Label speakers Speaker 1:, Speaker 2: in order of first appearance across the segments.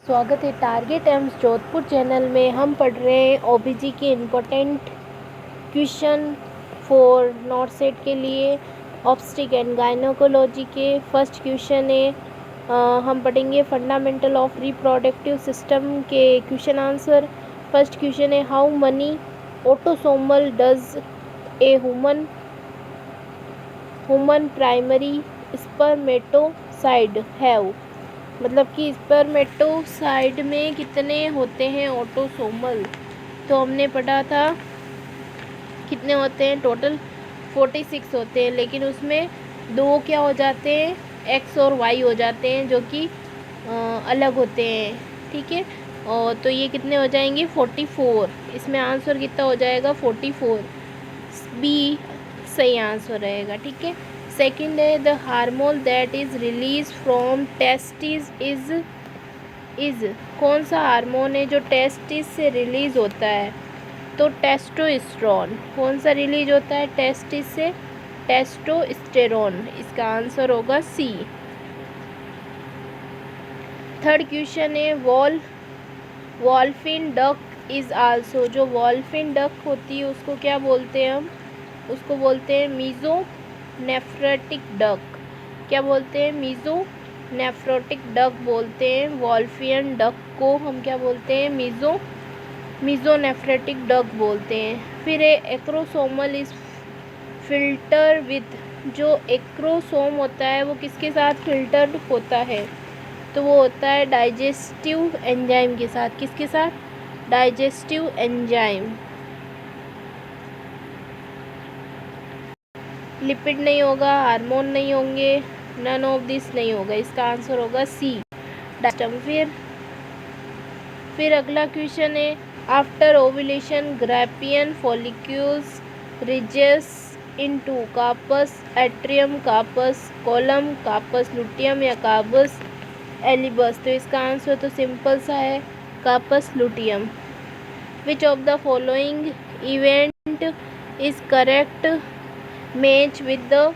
Speaker 1: स्वागत है target AIIMS Jodhpur channel में। हम पढ़ रहे हैं ओबीजी के important question for not set के लिए ऑब्स्टिक एंड गायनोकोलॉजी के। फर्स्ट क्वेश्चन है, हम पढ़ेंगे फंडामेंटल ऑफ रिप्रोडक्टिव सिस्टम के क्वेश्चन आंसर। फर्स्ट क्वेश्चन है, how many autosomal does a human primary spermatocyte have. मतलब कि स्पर्मेटोसाइड में कितने होते हैं ऑटोसोमल। तो हमने पढ़ा था कितने होते हैं, टोटल 46 होते हैं, लेकिन उसमें दो क्या हो जाते हैं, एक्स और वाई हो जाते हैं, जो कि अलग होते हैं। ठीक है, और तो ये कितने हो जाएंगे 44। इसमें आंसर कितना हो जाएगा 44, बी सही आंसर रहेगा। ठीक है, सेकंड है, the hormone that is release from testis is कौन सा हार्मोन है जो टेस्टिस से रिलीज होता है। तो टेस्टोस्टेरोन। कौन सा रिलीज होता है टेस्टिस से, टेस्टोस्टेरोन। इसका आंसर होगा सी। थर्ड क्वेश्चन है, वॉल्फिन डक इज आल्सो। जो वॉल्फिन डक होती है उसको क्या बोलते हैं हम, उसको बोलते हैं मीजोनेफ्रेटिक डक। क्या बोलते हैं, मीजोनेफ्रेटिक डक बोलते हैं। वॉल्फियन डक को हम क्या बोलते हैं, मीजोनेफ्रेटिक डक बोलते हैं। फिर एक्रोसोमल इज फिल्टर विथ। जो एक्रोसोम होता है वो किसके साथ फिल्टर्ड होता है, तो वो होता है डाइजेस्टिव एंजाइम के साथ। किसके साथ, डाइजेस्टिव एंजाइम। लिपिड नहीं होगा, हार्मोन नहीं होंगे, नन ऑफ दिस नहीं होगा। इसका आंसर होगा सी, डाइजेस्टम। फिर अगला क्वेश्चन है, after ovulation Graafian follicles regress into corpus atrium, corpus callosum, corpus luteum या कार्पस एलिबस। तो इसका आंसर तो सिंपल सा है, corpus luteum. Which of the following event is correct match with the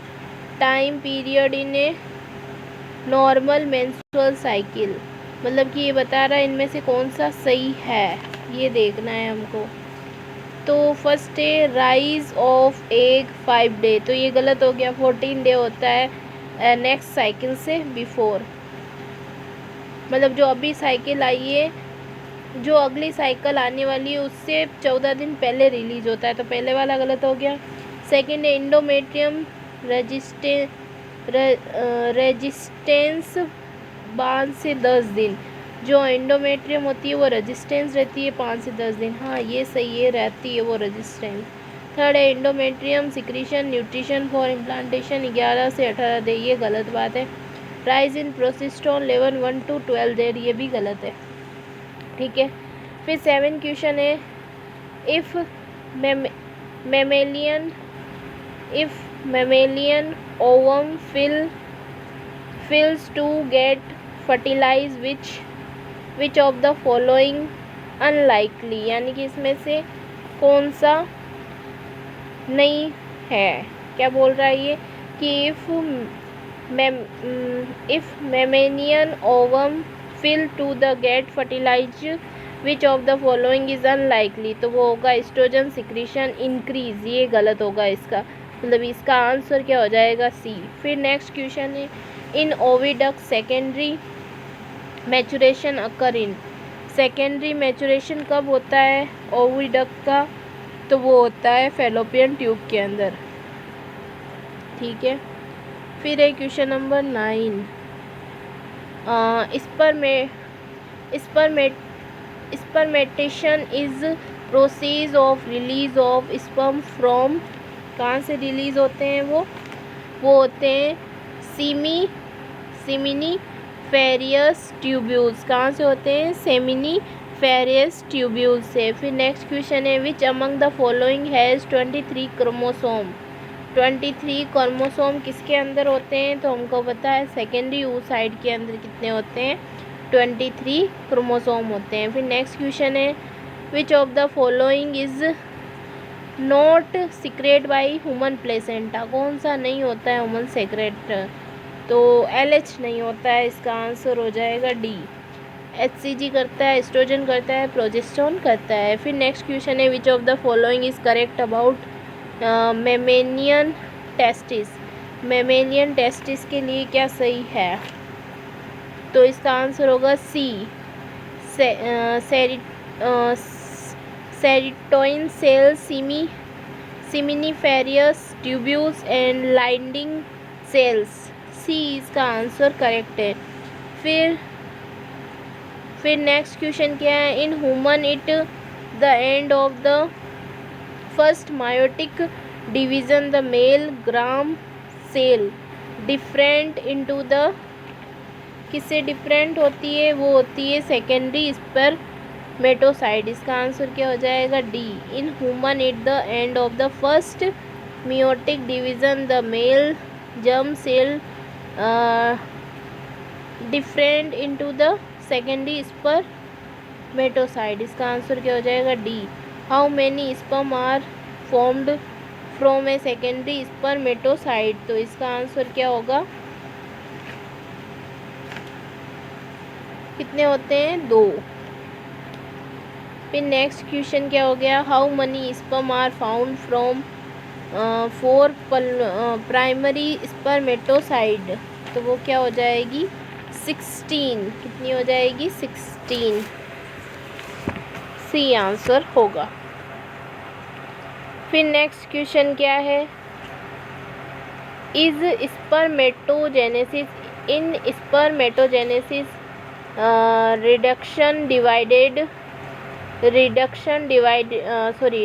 Speaker 1: time period in a normal menstrual cycle. मतलब कि ये बता रहा है इनमें से कौन सा सही है, ये देखना है हमको। तो फर्स्ट है, राइज ऑफ एग 5 डे। तो ये गलत हो गया, 14 डे होता है नेक्स्ट साइकिल से बिफोर। मतलब जो अभी साइकिल आई है, जो अगली साइकिल आने वाली है उससे 14 दिन पहले रिलीज होता है, तो पहले वाला गलत हो गया। सेकेंड है, इंडोमेट्रियम रेजिस्टेंस 5 से 10 दिन। जो एंडोमेट्रियम होती है वो रेजिस्टेंस रहती है 5 से 10 दिन। हाँ ये सही है, रहती है वो रेजिस्टेंस। थर्ड है, endometrium secretion nutrition for implantation 11 से 18 दिन। ये गलत बात है। Rise in progesterone level 1 to 12 days, ये भी गलत है। ठीक है, फिर 7 क्वेश्चन है, if mammalian ovum fills to get fertilized, which of the following unlikely। यानी कि इसमें से कौन सा नहीं है। क्या बोल रहा है ये कि if mammalian ovum fill to the get fertilized, which of the following is unlikely। तो वो होगा एस्ट्रोजन सिक्रीशन इंक्रीज। ये गलत होगा इसका, मतलब इसका आंसर क्या हो जाएगा सी। फिर नेक्स्ट क्वेश्चन है, इन ओविडक्ट सेकेंडरी मैचुरेशन अकर इन। सेकेंडरी मैचुरेशन कब होता है ओविडक्ट का, तो वो होता है फैलोपियन ट्यूब के अंदर। ठीक है, फिर है question number 9, spermiation is process of release of sperm from. कहाँ से रिलीज होते हैं वो होते हैं सेमिनीफेरियस ट्यूब्यूल्स। कहाँ से होते हैं, सेमिनीफेरियस ट्यूब्यूल्स से। फिर नेक्स्ट क्वेश्चन है, which among the following has 23 chromosome. 23 chromosome किसके अंदर होते हैं, तो हमको पता है सेकेंडरी oocyte के अंदर कितने होते हैं, 23 क्रोमोसोम होते हैं। फिर नेक्स्ट क्वेश्चन है, which of the following is not secret by human placenta. कौन सा नहीं होता है ह्यूमन सेक्रेट, तो LH नहीं होता है। इसका आंसर हो जाएगा डी, HCG करता है, एस्ट्रोजन करता है, प्रोजेस्टेरोन करता है। फिर नेक्स्ट क्वेश्चन है which of the following is correct about मेमेनियन टेस्टिस। मेमेनियन टेस्टिस के लिए क्या सही है? तो इसका आंसर होगा C, sertoli cells, seminiferous tubules and lining cells. C इसका आंसर करेक्ट है। फिर नेक्स्ट क्वेश्चन क्या है? In human it the end of the first meiotic division the male germ cell different into the, किससे different होती है? वो होती है सेकेंडरी स्पर्मेटोसाइट। इसका आंसर क्या हो जाएगा? D. In human it the end of the first meiotic division the male germ cell different into the secondary spermatocyte। इसका आंसर क्या हो जाएगा? D. How many sperm are formed from a secondary spermatocyte. तो इसका answer क्या होगा? कितने होते हैं? 2। फिर नेक्स्ट क्वेश्चन क्या हो गया? How many sperm are found from 4 primary spermatocyte. तो वो क्या हो जाएगी? 16। कितनी हो जाएगी? 16। सी आंसर होगा। फिर नेक्स्ट क्वेश्चन क्या है? Is spermatogenesis in spermatogenesis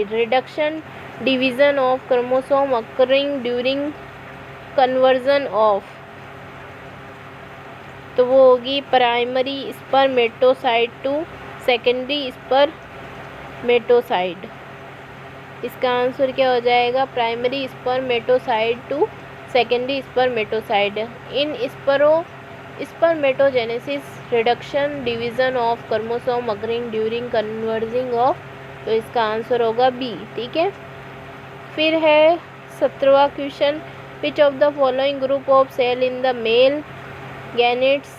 Speaker 1: reduction division of chromosome occurring during conversion of. तो वो होगी primary spermatocyte to secondary spermatocyte. इसका आंसर क्या हो जाएगा? Primary spermatocyte to secondary spermatocyte. In spermatogenesis reduction division of chromosome occurring during converging of. तो इसका answer होगा बी। ठीक है। फिर है 17वां question. Which of the following group of cell in the male gametes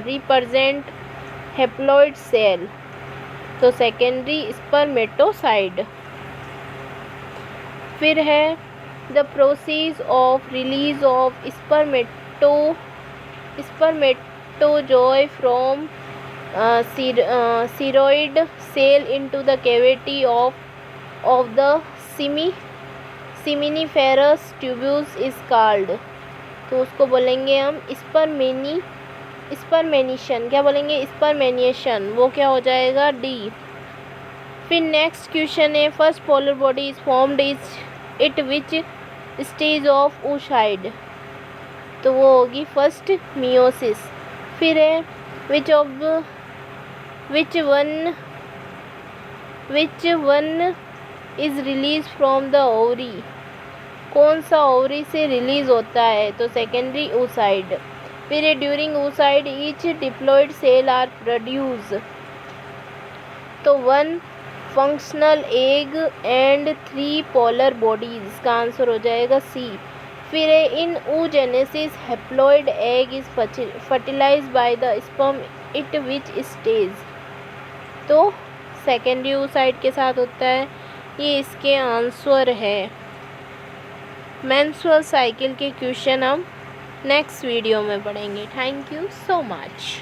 Speaker 1: represent haploid cell. तो secondary spermatocyte. फिर है the process of release of spermatozoa from sertoli cell into the cavity of the seminiferous tubules is called. तो उसको बोलेंगे हम स्पर्मेनिशन। क्या बोलेंगे? स्पर्मेनिएशन। वो क्या हो जाएगा? डी। फिर नेक्स्ट क्वेश्चन है first polar body is formed is it which stage of oocyte। तो वो होगी फर्स्ट मियोसिस। फिर है which one is release from the ovary. कौन सा ओवरी से रिलीज होता है? तो सेकेंडरी oocyte। फिर during oocyte each diploid cell are produce. तो 1 functional egg and 3 polar bodies. इसका आंसर हो जाएगा सी। फिर in oogenesis haploid egg is fertilised by the sperm it which stage. तो सेकेंडरी oocyte के साथ होता है। ये इसके आंसर है। मेंस्ट्रुअल साइकिल के क्वेश्चन हम नेक्स्ट वीडियो में पढ़ेंगे। Thank you so much.